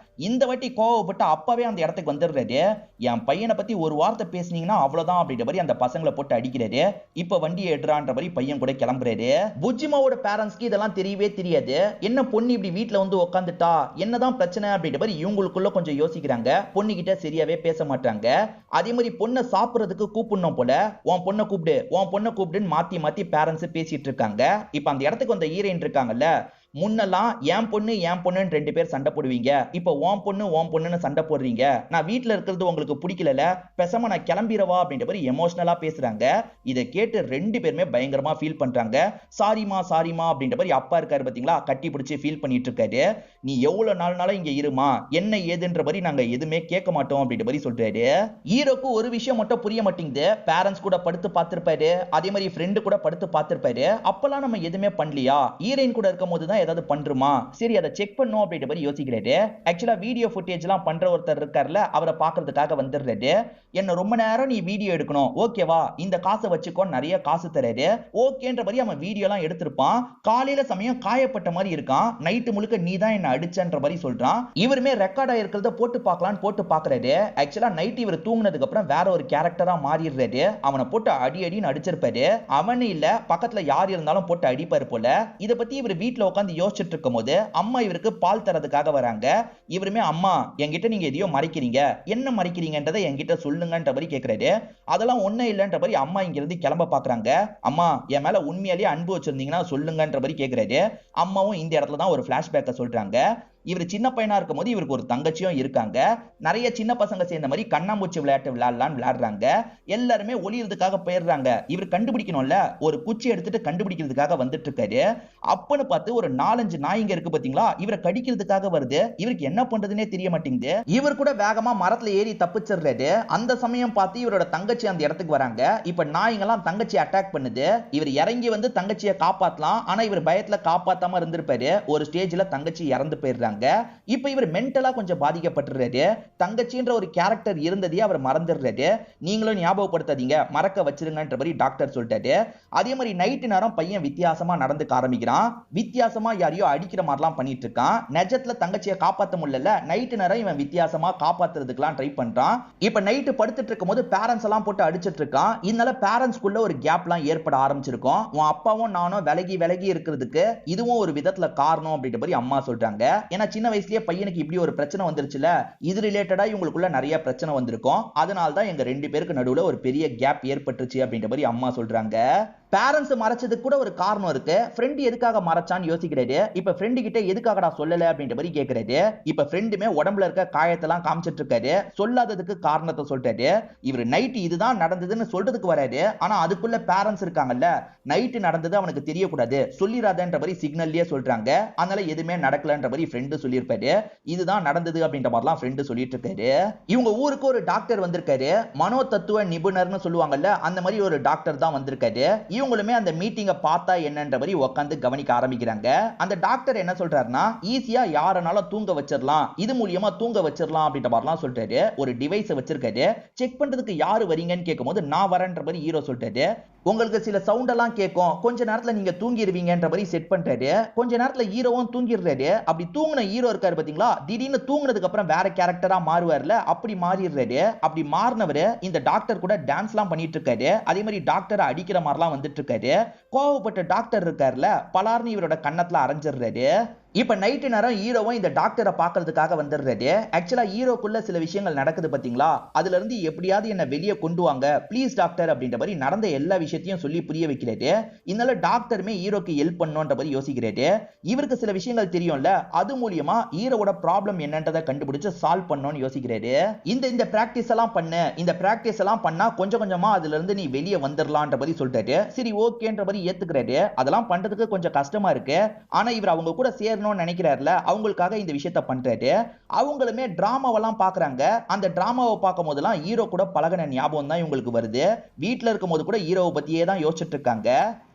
இந்த வாட்டி கோவப்பட்டு அப்பாவே அந்த இடத்துக்கு வந்துடுறாரு. என் பையனை பத்தி ஒரு வார்த்தை பேசுனீங்கன்னா அவ்வளவுதான் அப்படின்ற மாதிரி அந்த பசங்களை போட்டு அடிக்கிறாரு. இப்ப வண்டியை எடுறான்ற மாதிரி பையன் கூட கிளம்புறாரு. புஜ்ஜிமாவோட பேரண்ட்ஸ்க்கு இதெல்லாம் தெரியவே தெரியாது. என்ன பொண்ணு இப்படி வீட்டுல வந்து உட்காந்துட்டா, என்னதான் பிரச்சனை அப்படின்ற மாதிரி இவங்களுக்குள்ள கொஞ்சம் யோசிக்கிறாங்க. பொண்ணு கிட்ட சரியாவே பேச மாட்டாங்க. அதே மாதிரி பொண்ணை சாப்பிடுறதுக்கு கூப்பிடணும் போல, உன் பொண்ணை கூப்பிடுன்னு மாத்தி மாத்தி பேரண்ட்ஸ் பேசிட்டு இருக்காங்க. இப்ப அந்த இடத்துக்கு வந்த ஹீரோயின் இருக்காங்கல்ல, முன்னெல்லாம் என் பொண்ணுன்னு ரெண்டு பேர் சண்டை போடுவீங்க, இப்போ ஓம் பொண்ணுன்னு சண்டை போடுறீங்க, நான் வீட்டுல இருக்கிறது உங்களுக்கு பிடிக்கல, பேசாம நான் கிளம்பிரவா அப்படின்ற மாதிரி எமோஷனலா பேசுறாங்க. இதை கேட்டு ரெண்டு பேருமே பயங்கரமா ஃபீல் பண்றாங்க. சாரிமா அப்படின்ற மாதிரி அப்பா இருக்காரு பாத்தீங்களா, கட்டி பிடிச்சி ஃபீல் பண்ணிட்டு இருக்காரு. நீ எவ்வளவு நாள்னாலும் இங்க இருமா, என்ன ஏதுன்ற மாதிரி நாங்க எதுவுமே கேட்க மாட்டோம் அப்படின்ற மாதிரி சொல்றாரு. ஹீரோக்கு ஒரு விஷயம் மட்டும் புரிய மாட்டேங்குது. பேரண்ட்ஸ் கூட படுத்து பார்த்திருப்பாரு, அதே மாதிரி ஃப்ரெண்டு கூட படுத்து பார்த்திருப்பாரு, அப்பெல்லாம் நம்ம எதுவுமே பண்ணலையா, ஹீரோயின் கூட இருக்கும் போது தான் ஏதாவது பண்றோமா, சரி அதை செக் பண்ணும் அப்படின்ற மாதிரி யோசிக்கிறாரு. ஆக்சுவலா வீடியோ ஃபுட்டேஜ் எல்லாம் பண்ற ஒருத்தர் இருக்கார்ல, அவரை பாக்குறதுக்காக வந்துடுறாரு. என்ன ரொம்ப நேரம் நீ வீடியோ எடுக்கணும், ஓகேவா, இந்த காசை வச்சுக்கோ, நிறைய காசு தராரு. ஓகேன்ற மாதிரி அவன் வீடியோ எல்லாம் எடுத்திருப்பான். காலையில சமயம் காயப்பட்ட மாதிரி இருக்கான், நைட்டு முழுக்க நீ தான் என்ன அடிச்சன்ற மாதிரி சொல்றான். இவருமே ரெக்கார்ட் ஆயிருக்கிறத போட்டு பார்க்கலான்னு போட்டு பாக்குறாரு. ஆக்சுவலா நைட் இவர் தூங்குனதுக்கு அப்புறம் வேற ஒரு கேரக்டரா மாறிடுறாரு. அவனை போட்டு அடின்னு அடிச்சிருப்பாரு. அவனு இல்ல, பக்கத்துல யார் இருந்தாலும் போட்டு அடிப்பாரு போல. இதை பத்தி இவர் வீட்டுல உட்காந்து யோசிச்சுட்டு இருக்கும் போது அம்மா இவருக்கு பால் தரதுக்காக வராங்க. இவருமே அம்மா என்கிட்ட நீங்க எதையோ மறைக்கிறீங்க, என்ன மறைக்கிறீங்கன்றதை என்கிட்ட சொல்லுங்கன்ற மாதிரி கேட்கிறாரு. அதெல்லாம் ஒண்ணு இல்லன்ற மாதிரி அம்மா இங்க இருந்து கிளம்ப பாக்குறாங்க. அம்மா என் மேல உண்மையாலேயே அன்பு வச்சிருந்தீங்கன்னா சொல்லுங்கன்ற மாதிரி கேட்கிறாரு. அம்மாவும் இந்த இடத்துல தான் ஒரு பிளாஷ்பேக்க சொல்றாங்க. இவர் சின்ன பையனா இருக்கும் போது இவருக்கு ஒரு தங்கச்சியும் இருக்காங்க. நிறைய சின்ன பசங்க சேர்ந்த மாதிரி கண்ணாமூச்சி விளையாட்டு விளையாடுறாங்க. எல்லாருமே ஒளியறதுக்காக போயிடுறாங்க. இவர் கண்டுபிடிக்கணும்ல, ஒரு குச்சி எடுத்துட்டு கண்டுபிடிக்கிறதுக்காக வந்துட்டு இருக்காரு. அப்பன்னு பார்த்து ஒரு 4-5 நாய்ங்க இருக்கு பாத்தீங்களா, இவரை கடிக்கிறதுக்காக வருது. இவருக்கு என்ன பண்றதுன்னே தெரிய மாட்டேங்குது. இவர் கூட வேகமா மரத்துல ஏறி தப்பிச்சிடுறாரு. அந்த சமயம் பார்த்து இவரோட தங்கச்சி அந்த இடத்துக்கு வராங்க. இப்ப நாய்ங்கெல்லாம் தங்கச்சி அட்டாக் பண்ணுது. இவர் இறங்கி வந்து தங்கச்சியை காப்பாத்தலாம், ஆனா இவர் பயத்துல காப்பாத்தாம இருந்திருப்பாரு. ஒரு ஸ்டேஜ்ல தங்கச்சி இறந்து போயிடுறாங்க. இப்ப இவர் மென்டலா கொஞ்சம் பாதிக்கப்பட்டுறாரு. தங்கச்சின்ற ஒரு கேரக்டர் இருந்ததே அவர் மறந்துடுறாரு. நீங்களும் ஞாபகப்படுத்தாதீங்க, மறக்க வச்சிருங்கன்ற மாதிரி டாக்டர் சொல்லிட்டாரு. அதே மாதிரி நைட்டு நேரம் பையன் வித்தியாசமா நடந்துக்க ஆரம்பிக்கிறான். வித்தியாசமா யாரையோ அடிக்கிற மாதிரிலாம் பண்ணிட்டு இருக்கான். நிஜத்துல தங்கச்சியை காப்பாத்த முடியல, நைட்டு நேரம் இவன் வித்தியாசமா காப்பாத்துறதுக்குலாம் ட்ரை பண்றான். இப்ப நைட்டு படுத்துட்டு இருக்கும் போது பேரண்ட்ஸ் எல்லாம் போட்டு அடிச்சிட்டு இருக்கான். இதனால பேரண்ட்ஸ்குள்ள ஒரு கேப்லாம் ஏற்பட ஆரம்பிச்சிருக்கும். உன் அப்பாவும் நானும் விலகி இருக்கிறதுக்கு இதுவும் ஒரு விதத்துல காரணம் அப்படின்ற மாதிரி அம்மா சொல்றாங்க. ஏன்னா சின்ன வயசுலயே பையனுக்கு இப்படி ஒரு பிரச்சனை வந்துருச்சுல, இது ரிலேட்டடா இவங்களுக்குள்ள நிறைய பிரச்சனை வந்திருக்கும். அதனால தான் எங்க ரெண்டு பேருக்கு நடுவுல ஒரு பெரிய கேப் ஏற்பட்டுச்சு அப்படின்ற மாதிரி அம்மா சொல்றாங்க. பேரண்ட்ஸ் மறைச்சதுக்கு கூட ஒரு காரணம் இருக்கு. ஃப்ரெண்ட் எதுக்காக மறைச்சான்னு யோசிக்கிறாரு. இப்ப ஃப்ரெண்டு கிட்ட எதுக்காகடா சொல்லல அப்படின்ற மாதிரி கேட்கிறாரு. இப்ப ஃப்ரெண்டுமே உடம்புல இருக்க காயத்தெல்லாம் காமிச்சிட்டு இருக்காரு. சொல்லாததுக்கு காரணத்தை சொல்றாரு. இவர் நைட் இதுதான் நடந்ததுன்னு சொல்றதுக்கு வராரு. ஆனா அதுக்குள்ள பேரண்ட்ஸ் இருக்காங்கல்ல, நைட் நடந்தது அவனுக்கு தெரியக்கூடாது, சொல்லிராதன்ற மாதிரி சிக்னல்லயே சொல்றாங்க. அதனால எதுவுமே நடக்கலன்ற மாதிரி ஃப்ரெண்டு சொல்லியிருப்பாரு. இதுதான் நடந்தது அப்படின்ற மாதிரிலாம் ஃப்ரெண்டு சொல்லிட்டு இருக்காரு. இவங்க ஊருக்கு ஒரு டாக்டர் வந்திருக்காரு. மனோ தத்துவ நிபுணர்னு சொல்லுவாங்கல்ல, அந்த மாதிரி ஒரு டாக்டர் தான் வந்திருக்காரு. இவங்களுமே அந்த மீட்டிங்கை பார்த்தா என்னன்ற மாதிரி உட்காந்து கவனிக்க ஆரம்பிக்கிறாங்க. அந்த டாக்டர் என்ன சொல்றாருன்னா, ஈஸியா யாரனாலும் தூங்க வச்சிடலாம், இது மூலியமா தூங்க வச்சிடலாம் அப்படின்ற மாதிரிலாம் சொல்றாரு. ஒரு டிவைஸ் வச்சிருக்காரு. செக் பண்றதுக்கு யாரு வரீங்கன்னு கேட்கும்போது நான் வரேன்ற மாதிரி ஹீரோ சொல்றாரு. உங்களுக்கு சில சவுண்ட் எல்லாம் கேட்கும், கொஞ்ச நேரத்துல நீங்க தூங்கிடுவீங்கன்ற மாதிரி செட் பண்றாரு. கொஞ்ச நேரத்துல ஹீரோவும் தூங்கிடுறாரு. அப்படி தூங்குன ஹீரோ இருக்காரு பாத்தீங்களா, திடீர்னு தூங்குனதுக்கு அப்புறம் வேற கேரக்டரா மாறுவார்ல, அப்படி மாறிடுறாரு. அப்படி மாறினவரு இந்த டாக்டர் கூட டான்ஸ் எல்லாம் பண்ணிட்டு இருக்காரு. அதே மாதிரி டாக்டரை அடிக்கிற மாதிரிலாம் வந்துட்டு இருக்காரு. கோவப்பட்ட டாக்டர் இருக்காருல, பலார்னு இவரோட கண்ணத்துல அரைஞ்சிடுறாரு. இப்ப நைட்டு நேரம் ஹீரோவும் இந்த டாக்டரை பாக்குறதுக்காக வந்துடுறாரு. ஆக்சுவலா ஹீரோக்குள்ள சில விஷயங்கள் நடக்குது பாத்தீங்களா, அதுல இருந்து எப்படியாவது என்ன வெளியே கொண்டு வாங்க ப்ளீஸ் டாக்டர் அப்படின்ற மாதிரி நடந்த எல்லா விஷயத்தையும் சொல்லி புரிய வைக்கிறாரு. இதனால டாக்டருமே ஹீரோக்கு ஹெல்ப் பண்ணணும்ன்ற மாதிரி யோசிக்கிறாரு. இவருக்கு சில விஷயங்கள் தெரியும்ல, அது மூலியமா ஹீரோவோட ப்ராப்ளம் என்னன்றதை கண்டுபிடிச்சு சால்வ் பண்ணணும்னு யோசிக்கிறாரு. இந்த பிராக்டிஸ் எல்லாம் பண்ணு, இந்த பிராக்டிஸ் எல்லாம் பண்ணா கொஞ்சம் கொஞ்சமா அதுல இருந்து நீ வெளியே வந்துடலாம்ன்ற மாதிரி சொல்லிட்டாரு. சரி ஓகேன்ற மாதிரி ஏத்துக்கிறாரு. அதெல்லாம் பண்றதுக்கு கொஞ்சம் கஷ்டமா இருக்கு. ஆனா இவர் அவங்க கூட சேர நினைக்கிறார்ல, அவங்களுக்காக இந்த விஷயத்தை பண்றாரு. அவங்களுமே டிராமாவெல்லாம் பாக்குறாங்க. அந்த டிராமாவை பார்க்கும் போதெல்லாம் ஹீரோ கூட பழகின ஞாபகம் தான் இவங்களுக்கு வருது. வீட்டுல இருக்கும் போது கூட ஹீரோவை பத்தியே தான் யோசிச்சுட்டு இருக்காங்க.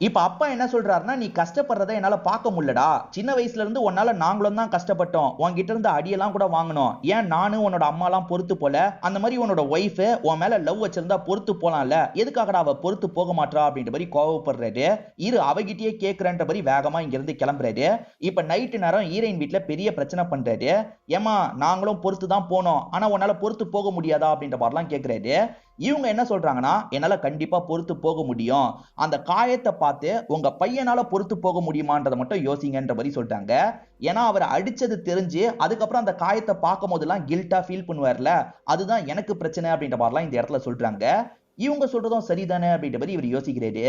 இப்ப அப்பா என்ன சொல்றாருன்னா, நீ கஷ்டப்படுறதை என்னால பார்க்க முடியலடா, சின்ன வயசுல இருந்து உன்னால நாங்களும் தான் கஷ்டப்பட்டோம், உன்கிட்ட இருந்து அடியெல்லாம் கூட வாங்கணும், ஏன் நானும் உன்னோட அம்மாலாம் பொறுத்து போல, அந்த மாதிரி உன்னோட ஒய்ஃப் உன் மேல லவ் வச்சிருந்தா பொறுத்து போலாம்ல, எதுக்காகடா அவ பொறுத்து போக மாட்டா அப்படின்ற மாதிரி கோவப்படுறாரு. இரு அவகிட்டயே கேட்கிறன்ற மாதிரி வேகமா இங்க இருந்து கிளம்புறாரு. இப்ப நைட்டு நேரம் ஹீரோயின் வீட்டுல பெரிய பிரச்சனை பண்றாரு. ஏமா நாங்களும் பொறுத்து தான் போனோம், ஆனா உன்னால பொறுத்து போக முடியாதா அப்படின்ற மாதிரிலாம் கேட்கிறாரு. இவங்க என்ன சொல்றாங்கன்னா, என்னால கண்டிப்பா பொறுத்து போக முடியும், அந்த காயத்தை பார்த்து உங்க பையனால பொறுத்து போக முடியுமான்றதை மட்டும் யோசிங்கன்ற மாதிரி சொல்றாங்க. ஏன்னா அவர் அடிச்சது தெரிஞ்சு அதுக்கப்புறம் அந்த காயத்தை பார்க்கும் போதெல்லாம் கில்ட்டா ஃபீல் பண்ணுவார்ல, அதுதான் எனக்கு பிரச்சனை அப்படின்ற மாதிரிலாம் இந்த இடத்துல சொல்றாங்க. இவங்க சொல்றதும் சரிதானே அப்படின்ற மாதிரி இவர் யோசிக்கிறாரு.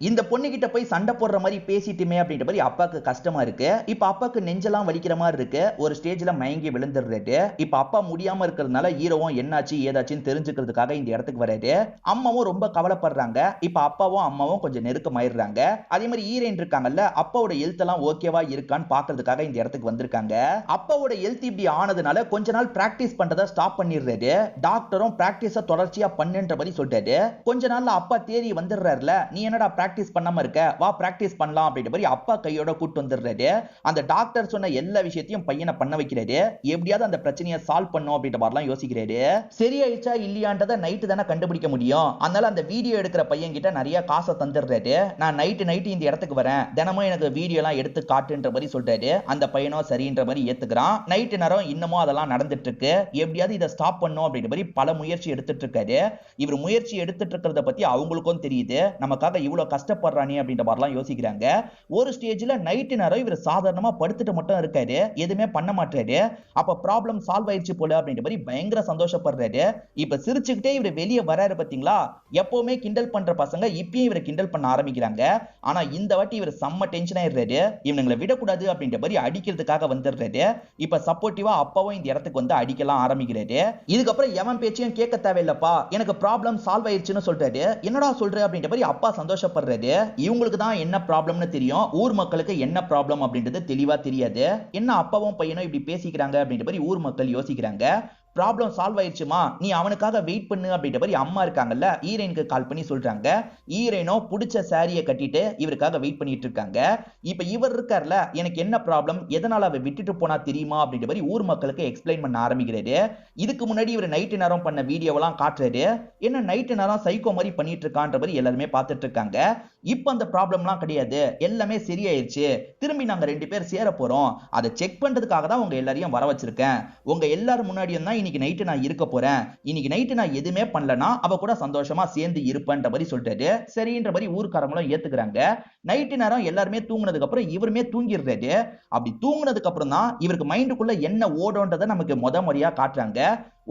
இந்த பொண்ணு கிட்ட போய் சண்டை போடுற மாதிரி பேசிட்டுமே அப்படின்ற மாதிரி அப்பாக்கு கஷ்டமா இருக்கு. இப்ப அப்பாக்கு நெஞ்செல்லாம் வலிக்கிற மாதிரி இருக்கு. ஒரு ஸ்டேஜ்ல மயங்கி விழுந்துடுறாரு. இப்ப அப்பா முடியாம இருக்கிறதுனால ஹீரோவும் என்னாச்சு ஏதாச்சுன்னு தெரிஞ்சுக்கிறதுக்காக இந்த இடத்துக்கு வராரு. அம்மாவும் ரொம்ப கவலைப்படுறாங்க. இப்ப அப்பாவும் அம்மாவும் கொஞ்சம் நெருக்கமாயிடுறாங்க. அதே மாதிரி ஹீரோயின் இருக்காங்கல்ல, அப்பாவோட ஹெல்த் எல்லாம் ஓகேவா இருக்கான்னு பாக்குறதுக்காக இந்த இடத்துக்கு வந்திருக்காங்க. அப்பாவோட ஹெல்த் இப்படி ஆனதுனால கொஞ்ச நாள் பிராக்டிஸ் பண்றதை ஸ்டாப் பண்ணிடுறாரு. டாக்டரும் பிராக்டிஸ தொடர்ச்சியா பண்ணுன்ற மாதிரி சொல்லிட்டாரு. கொஞ்ச நாள்ல அப்பா தேறி வந்துடுறாருல, நீ என்னடா பிராக்டிஸ் பண்ணாம இருக்க, வா பிராக்டிஸ் பண்ணலாம் அப்படின்ற மாதிரி அப்பா கையோட கூட்டு வந்துடுறாரு. அந்த டாக்டர் சொன்ன எல்லா விஷயத்தையும் பையனை பண்ண வைக்கிறாரு. எப்படியாவது அந்த பிரச்சனையை சால்வ் பண்ணும் அப்படின்ற மாதிரிலாம் யோசிக்கிறாரு. சரியாயிடுச்சா இல்லையான்றதை நைட்டு தானே கண்டுபிடிக்க முடியும். அதனால அந்த வீடியோ எடுக்கிற பையன் கிட்ட நிறைய காசை தந்துடுறாரு. நான் நைட்டு இந்த இடத்துக்கு வரேன், தினமும் எனக்கு வீடியோ எல்லாம் எடுத்து காட்டுன்ற மாதிரி சொல்றாரு. அந்த பையனும் சரின்ற மாதிரி ஏத்துக்கிறான். நைட்டு நேரம் இன்னமும் அதெல்லாம் நடந்துட்டு இருக்கு. எப்படியாவது இதை ஸ்டாப் பண்ணும் அப்படின்ற மாதிரி பல முயற்சி எடுத்துட்டு இருக்காரு. இவர் முயற்சி எடுத்துட்டு இருக்கிறத பத்தி அவங்களுக்கும் தெரியுது. நமக்காக இவ்வளவு கஷ்டப்படுறானே அப்படின்ற மாதிரிலாம் யோசிக்கிறாங்க. ஒரு ஸ்டேஜ்ல நைட்டு நேரம் இவர் சாதாரணமா படுத்துட்டு மட்டும் இருக்காரு, எதுவுமே பண்ண மாட்டாரு. அப்ப ப்ராப்ளம் சால்வ் ஆயிடுச்சு போல அப்படின்ற மாதிரி பயங்கர சந்தோஷப்படுறாரு. இப்ப சிரிச்சுக்கிட்டே இவர் வெளியே வராரு பாத்தீங்களா. எப்பவுமே கிண்டல் பண்ற பசங்க இப்பயும் இவரை கிண்டல் பண்ண ஆரம்பிக்கிறாங்க. ஆனா இந்த வாட்டி இவர் செம்ம டென்ஷன் ஆயிடுறாரு. இவங்களை விடக்கூடாது அப்படின்ற மாதிரி அடிக்கிறதுக்காக வந்துடுறாரு. இப்ப சப்போர்ட்டிவா அப்பாவும் இந்த இடத்துக்கு வந்து அடிக்கலாம் ஆரம்பிக்கிறாரு. இதுக்கப்புறம் எவன் பேச்சையும் கேட்க தேவையில்லப்பா, எனக்கு ப்ராப்ளம் சால்வ் ஆயிடுச்சுன்னு சொல்றாரு. என்னடா சொல்ற அப்படின்ற மாதிரி அப்பா சந்தோஷப்படுறாரு. இவங்களுக்கு தான் என்ன ப்ராப்ளம்னு தெரியும், ஊர் மக்களுக்கு என்ன ப்ராப்ளம் அப்படின்றது தெளிவா தெரியாது. என்ன அப்பாவும் பையனும் இப்படி பேசிக்கிறாங்க அப்படின்ற மாதிரி ஊர் மக்கள் யோசிக்கிறாங்க. ப்ராப்ளம் சால்வ் ஆயிடுச்சுமா, நீ அவனுக்காக வெயிட் பண்ணு அப்படின்ற மாதிரி அம்மா இருக்காங்கல்ல, ஹீரோயினுக்கு கால் பண்ணி சொல்றாங்க. ஹீரோயினோ பிடிச்ச சாரியை கட்டிட்டு இவருக்காக வெயிட் பண்ணிட்டு இருக்காங்க. இப்ப இவர் இருக்கார்ல, எனக்கு என்ன ப்ராப்ளம், எதனால அவ விட்டுட்டு போனா தெரியுமா அப்படின்ற மாதிரி ஊர் மக்களுக்கு எக்ஸ்பிளைன் பண்ண ஆரம்பிக்கிறாரு. இதுக்கு முன்னாடி இவர் நைட்டு நேரம் பண்ண வீடியோவெல்லாம் காட்டுறாரு. என்ன நைட்டு நேரம் சைக்கோ மாதிரி பண்ணிட்டு இருக்கான்ற மாதிரி எல்லாருமே பார்த்துட்டு இருக்காங்க. இப்ப அந்த ப்ராப்ளம்லாம் கிடையாது, எல்லாமே சரியாயிருச்சு. திரும்பி நாங்க 2 பேர் சேர போறோம். அதை செக் பண்றதுக்காக தான் உங்க எல்லாரையும் வர வச்சிருக்கேன். உங்க எல்லாரும் முன்னாடியும் தான் இன்னைக்கு நைட்டு நான் இருக்க போறேன். இன்னைக்கு நைட்டு நான் எதுவுமே பண்ணலனா அவ கூட சந்தோஷமா சேர்ந்து இருப்பேன்ற மாதிரி சொல்லிட்டாரு. சரின்ற மாதிரி ஊர்க்காரங்களும் ஏத்துக்கிறாங்க. நைட்டு நேரம் எல்லாருமே தூங்குனதுக்கு அப்புறம் இவருமே தூங்கிடுறாரு. அப்படி தூங்குனதுக்கு அப்புறம் தான் இவருக்கு மைண்டுக்குள்ள என்ன ஓடுன்றதை நமக்கு முறையா காட்டுறாங்க.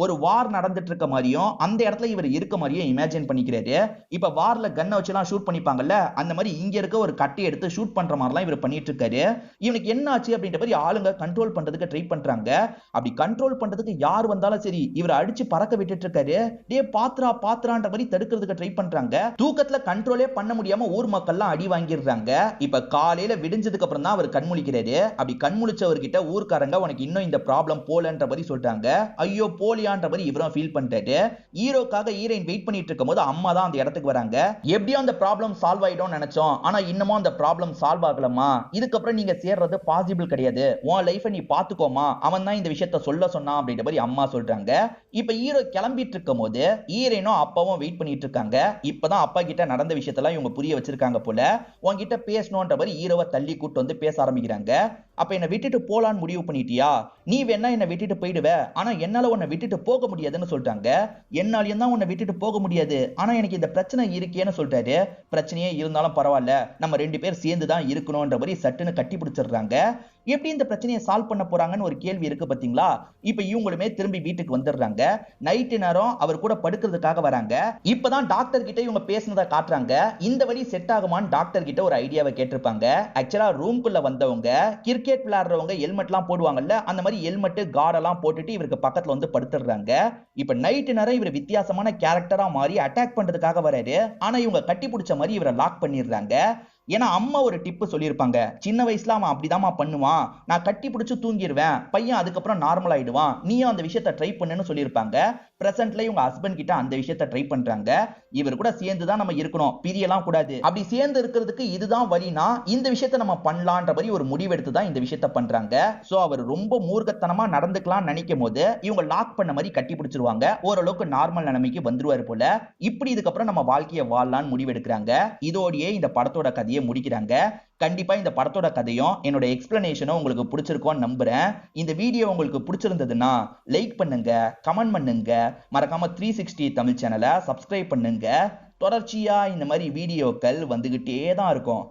ஒரு வார் நடந்துட்டு இருக்க மாதிரியும் அந்த இடத்துல இவர் இருக்க மாதிரியும் இமேஜின் பண்ணிக்கிறாரு. இப்ப வார்ல கன்னை வச்சுலாம் ஷூட் பண்ணிப்பாங்கல்ல, அந்த மாதிரி இங்க இருக்க ஒரு கட்டை எடுத்து ஷூட் பண்ற மாதிரிலாம் இவர் பண்ணிட்டு இருக்காரு. இவனுக்கு என்ன ஆச்சு அப்படின்ற மாதிரி ஆளுங்க கண்ட்ரோல் பண்றதுக்கு ட்ரை பண்றாங்க. அப்படி கண்ட்ரோல் பண்றதுக்கு யார் வந்தாலும் சரி இவர் அடிச்சு பறக்க விட்டுட்டு இருக்காரு. டே பாத்ரான்ற மாதிரி தடுக்கிறதுக்கு ட்ரை பண்றாங்க. தூக்கத்துல கண்ட்ரோலே பண்ண முடியாம ஊர் மக்கள்லாம் அடி வாங்கிடுறாங்க. இப்ப காலையில விடிஞ்சதுக்கு அப்புறம் தான் அவர் கண்முழிக்கிறாரு. அப்படி கண்முழிச்சவர்கிட்ட ஊர்க்காரங்க உனக்கு இன்னும் இந்த ப்ராப்ளம் போலன்ற மாதிரி சொல்றாங்க. ஐயோ போலியான்ற மாதிரி இவரும் ஃபீல் பண்றாரு. ஹீரோக்காக ஹீரோயின் வெயிட் பண்ணிட்டு இருக்கும்போது அம்மா தான் அந்த இடத்துக்கு வராங்க. எப்படியோ அந்த ப்ராப்ளம் சால்வ் ஆயிடும் நினைச்சோம், ஆனா இன்னமும் அந்த ப்ராப்ளம் சால்வ் ஆகலமா. இதுக்கப்புறம் நீங்க சேர்றது பாசிபிள் கிடையாது. உன் லைஃபை நீ பாத்துக்கோமா, அவன் தான் இந்த விஷயத்த சொல்ல சொன்னான் அப்படின்ற மாதிரி அம்மா சொல்றாங்க. இப்ப ஹீரோ கிளம்பிட்டு இருக்கும் போது ஹீரோயினும் அப்பாவும் வெயிட் பண்ணிட்டு இருக்காங்க. இப்பதான் அப்பா கிட்ட நடந்த விஷயத்தெல்லாம் இவங்க புரிய வச்சிருக்காங்க போல. உன்கிட்ட பேசணும்ன்ற மாதிரி ஹீரோவை தள்ளி கூட்டு வந்து பேச ஆரம்பிக்கிறாங்க. அப்ப என்ன விட்டுட்டு போலான்னு முடிவு பண்ணிட்டியா, நீ வேணா என்ன விட்டுட்டு போயிடுவ, ஆனா என்னால உன்னை விட்டுட்டு போக முடியாதுன்னு சொல்றாங்க. என்னாலையும் தான் உன்னை விட்டுட்டு போக முடியாது, ஆனா எனக்கு இந்த பிரச்சனை இருக்கேன்னு சொல்றாரு. பிரச்சனையே இருந்தாலும் பரவாயில்ல, நம்ம 2 பேர் சேர்ந்து தான் இருக்கணும்ன்ற மாதிரி சட்டுன்னு கட்டி பிடிச்சிடுறாங்க. எப்படி இந்த பிரச்சனையை சால்வ் பண்ண போறாங்கன்னு ஒரு கேள்வி இருக்கு பாத்தீங்களா. இப்ப இவங்களுமே திரும்பி வீட்டுக்கு வந்துடுறாங்க. நைட்டு நேரம் அவர் கூட படுக்கிறதுக்காக வராங்க. இப்பதான் டாக்டர் கிட்ட இவங்க பேசினதை காட்டுறாங்க. இந்த வழி செட் ஆகுமான்னு டாக்டர் கிட்ட ஒரு ஐடியாவை கேட்டிருப்பாங்க. ஆக்சுவலா ரூம்குள்ள வந்தவங்க கிரிக்கெட் விளையாடுறவங்க ஹெல்மெட்லாம் போடுவாங்கல்ல, அந்த மாதிரி ஹெல்மெட் கார்டெல்லாம் போட்டுட்டு இவருக்கு பக்கத்துல வந்து படுத்துடுறாங்க. இப்ப நைட்டு நேரம் இவர் வித்தியாசமான கேரக்டரா மாறி அட்டாக் பண்றதுக்காக வராரு. ஆனா இவங்க கட்டி பிடிச்ச மாதிரி இவரை லாக் பண்ணிடுறாங்க. ஏன்னா அம்மா ஒரு டிப்பு சொல்லியிருப்பாங்க, சின்ன வயசுல அவன் அப்படிதாம்மா பண்ணுவான், நான் கட்டி பிடிச்சு தூங்கிடுவேன், பையன் அதுக்கப்புறம் நார்மல் ஆயிடுவான், நீயும் அந்த விஷயத்தை ட்ரை பண்ணுன்னு சொல்லியிருப்பாங்க. பிரசன்ட்ல இவங்க ஹஸ்பண்ட் கிட்ட அந்த விஷயத்தை ட்ரை பண்றாங்க. இவர் கூட சேர்ந்து தான் நம்ம இருக்கணும், பிரியலாம் கூடாது, அப்படி சேர்ந்து இருக்கிறதுக்கு இதுதான் வழினா இந்த விஷயத்தை நம்ம பண்ணலான்ற மாதிரி ஒரு முடிவெடுத்து தான் இந்த விஷயத்தை பண்றாங்க. சோ அவர் ரொம்ப மூர்க்கத்தனமா நடந்துக்கலாம் நினைக்கும் போது இவங்க லாக் பண்ண மாதிரி கட்டி பிடிச்சிருவாங்க. ஓரளவுக்கு நார்மல் நிலைமைக்கு வந்துருவாரு போல. இப்படி இதுக்கப்புறம் நம்ம வாழ்க்கையை வாழலான்னு முடிவெடுக்கிறாங்க. இதோடயே இந்த படத்தோட கதையை முடிக்கிறாங்க. கண்டிப்பா இந்த படத்தோட கதையும் என்னோட எக்ஸ்பிளனேஷனும் உங்களுக்கு பிடிச்சிருக்கும்னு நம்புறேன். இந்த வீடியோ உங்களுக்கு பிடிச்சிருந்ததுன்னா லைக் பண்ணுங்க, கமெண்ட் பண்ணுங்க, மறக்காம 360 தமிழ் சேனலை சப்ஸ்கிரைப் பண்ணுங்க. தொடர்ச்சியா இந்த மாதிரி வீடியோக்கள் வந்துகிட்டே தான் இருக்கும்.